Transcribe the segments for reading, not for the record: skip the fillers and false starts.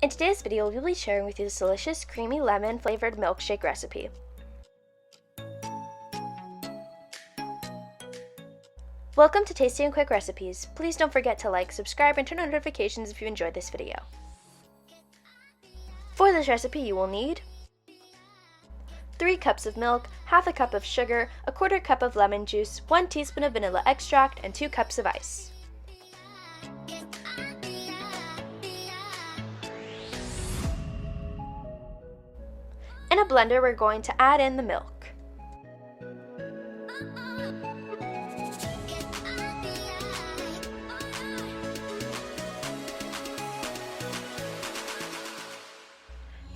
In today's video, we'll be sharing with you this delicious creamy lemon flavored milkshake recipe. Welcome to Tasty and Quick Recipes. Please don't forget to like, subscribe, and turn on notifications if you enjoyed this video. For this recipe, you will need 3 cups of milk, half a cup of sugar, a quarter cup of lemon juice, 1 teaspoon of vanilla extract, and 2 cups of ice. In a blender, we're going to add in the milk.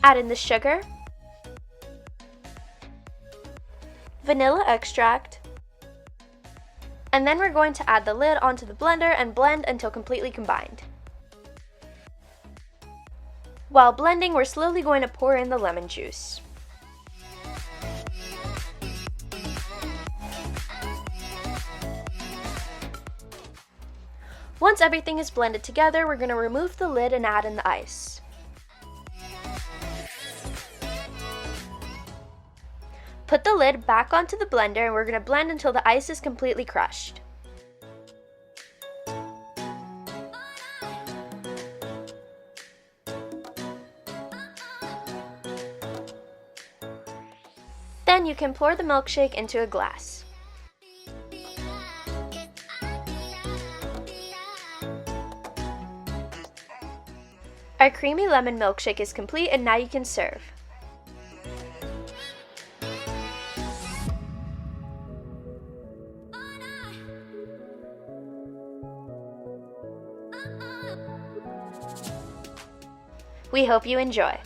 Add in the sugar, vanilla extract, and then we're going to add the lid onto the blender and blend until completely combined. While blending, we're slowly going to pour in the lemon juice. Once everything is blended together, we're going to remove the lid and add in the ice. Put the lid back onto the blender and we're going to blend until the ice is completely crushed. Then you can pour the milkshake into a glass. Our creamy lemon milkshake is complete and now you can serve. We hope you enjoy.